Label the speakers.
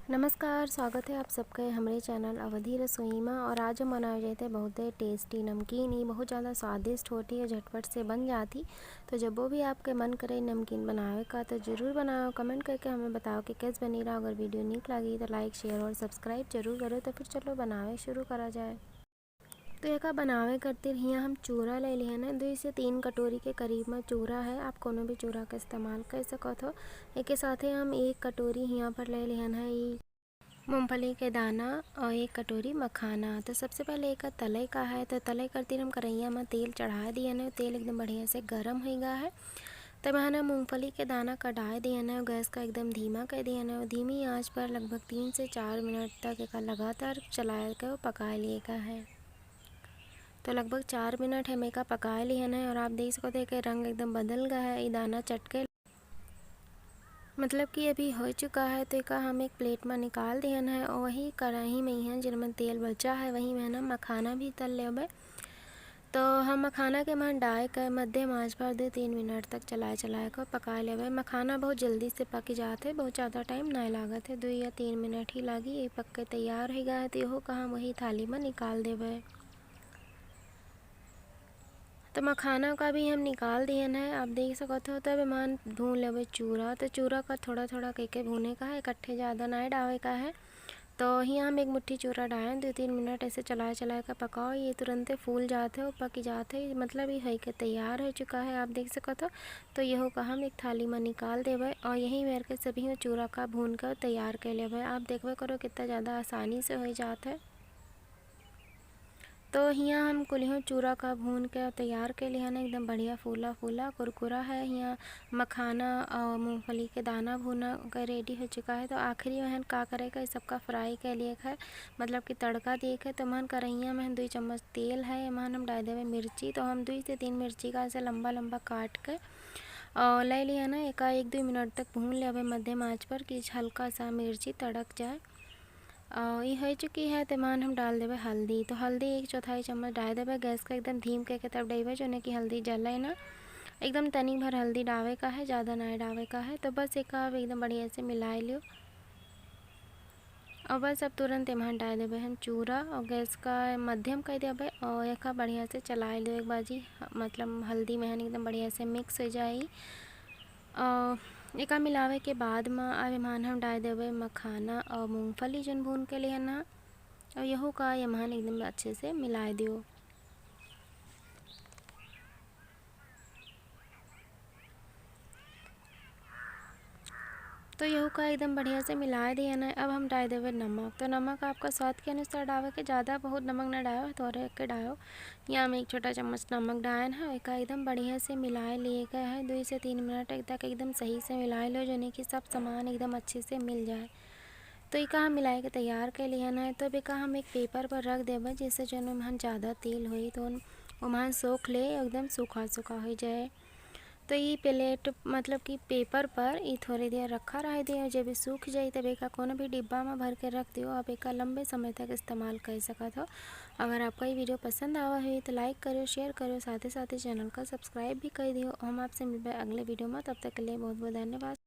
Speaker 1: नमस्कार, स्वागत है आप सबके हमारे चैनल अवधि रसोई में। और आज हम बनाए जाते हैं बहुत ही टेस्टी नमकीन। ये बहुत ज़्यादा स्वादिष्ट होती है, झटपट से बन जाती। तो जब वो भी आपके मन करे नमकीन बनावे का तो ज़रूर बनाओ। कमेंट करके हमें बताओ कि कैसे बनी रहा। अगर वीडियो नीक लगी तो लाइक शेयर और सब्सक्राइब जरूर करो। तो फिर चलो बनावे शुरू करा जाए। तो एक बनावे करते यहाँ हम चूरा ले लिया ना, 2 से 3 कटोरी के करीब में चूरा है। आप कोनो भी चूरा का इस्तेमाल कर सको हो। एक साथ हम 1 कटोरी यहाँ पर ले लिया है ये मूंगफली के दाना और 1 कटोरी मखाना। तो सबसे पहले एक तले का है, तो तले करती हम कढ़ैया में तेल चढ़ा दिया ना। तेल एकदम बढ़िया से गर्म हो गया है। तब मैंने मूंगफली के दाना कढ़ा दिया ना। गैस का एकदम धीमा कर दिया ना। धीमी आंच पर लगभग 3 से 4 मिनट तक एक लगातार चला कर पका लिए का है। तो लगभग 4 मिनट हमें का पका लिया है। और आप देख सकते कि रंग एकदम बदल गया है। ये दाना चटके मतलब कि अभी हो चुका है। तो एक हम एक प्लेट में निकाल दिया है। और वही कढ़ाई में ही है जिनमें तेल बचा है, वही में ना मखाना भी तल लेबे। तो हम मखाना के मन डाल कर मध्यम आंच पर 2-3 मिनट तक चलाए कर पका लेबे। मखाना बहुत जल्दी से पक जाते, बहुत ज़्यादा टाइम नहीं लागत है, 2 या 3 मिनट ही लगी। ये पक के तैयार हो गया है। तो यहो का हम वही थाली में निकाल देबे। तो मखाना का भी हम निकाल दिए है। आप देख सकते हो। तब मान भून लेवे चूरा। तो चूरा का थोड़ा थोड़ा करके भूने का है, इकट्ठे ज़्यादा नहीं डाले का है। तो यहाँ हम 1 मुट्ठी चूरा डालें, 2-3 मिनट ऐसे चलाए कर पकाओ। ये तुरंत फूल जाते हो, पक जाते, मतलब ये है कि तैयार हो चुका है। आप देख सकते हो। तो यहो का हम एक थाली में निकाल देवे। और यही मेरे के सभी चूरा का भून कर तैयार कर लेवे। आप देखबे करो कितना ज़्यादा आसानी से हो जाता है। तो यहाँ हम कुल्हियों चूरा का भून के तैयार के लिए ना, एकदम बढ़िया फूला फूला कुरकुरा है। यहाँ मखाना और मूंगफली के दाना भुना का रेडी हो चुका है। तो आखिरी में का करेगा, इस सबका फ्राई के लिए है, मतलब कि तड़का दिए है। तो मन कढ़ैया में 2 चम्मच तेल है। मान हम डाल देवे मिर्ची। तो हम 2 से 3 मिर्ची का ऐसे लंबा लंबा काट के और ले लिया ना। 1-2 मिनट तक भून लेवे मध्यम आँच पर कि हल्का सा मिर्ची तड़क जाए। ये हो चुकी है। तो मान हम डाल देवे हल्दी। तो हल्दी 1/4 चम्मच डाल देवे। गैस का एकदम धीम के तब देवे जो कि हल्दी जले ना। एकदम तनी भर हल्दी डावे का है, ज़्यादा नहीं डावे का है। तो बस एक आप एकदम बढ़िया से मिला लियो। और बस अब तुरंत एमहन डाल देवे हम चूरा और गैस का मध्यम कर देवे। और एक बढ़िया से चला लियो एक बाजी, मतलब हल्दी महन एकदम बढ़िया से मिक्स हो जाए। और एक मिलावे के बाद में अब एमान हम डाल देवे मखाना और मूंगफली जन भून के लिए ना। और यहो का एमान एकदम अच्छे से मिला दियो। तो यहो का एकदम बढ़िया से मिला दिया ना। अब हम डाल देवे नमक। तो नमक आपका स्वाद के अनुसार डावे के, ज़्यादा बहुत नमक ना डालो, थोड़े के डालो। यहाँ हम 1 छोटा चम्मच नमक डालन है। एक एकदम बढ़िया से मिला लिए गए है। 2 से 3 मिनट तक एकदम सही से मिला लो, जो कि सब सामान एकदम अच्छे से मिल जाए। तो एक हम मिला के तैयार कर लिया ना। तो एक हम एक पेपर पर रख देवे, जिससे जो हम ज़्यादा तेल हुई तो वहाँ सोख ले, एकदम सूखा सूखा हो जाए। तो ये प्लेट मतलब कि पेपर पर ये थोड़ी देर रखा रह दियो। जब ये सूख जाए तब एक कोनो भी डिब्बा में भर के रख दियो। आप एक लंबे समय तक इस्तेमाल कर सकते हो। अगर आपको ये वीडियो पसंद आवा है तो लाइक करो, शेयर करो, साथ ही चैनल का सब्सक्राइब भी कर दियो। हम आपसे मिलते अगले वीडियो में। तब तक के लिए बहुत बहुत धन्यवाद।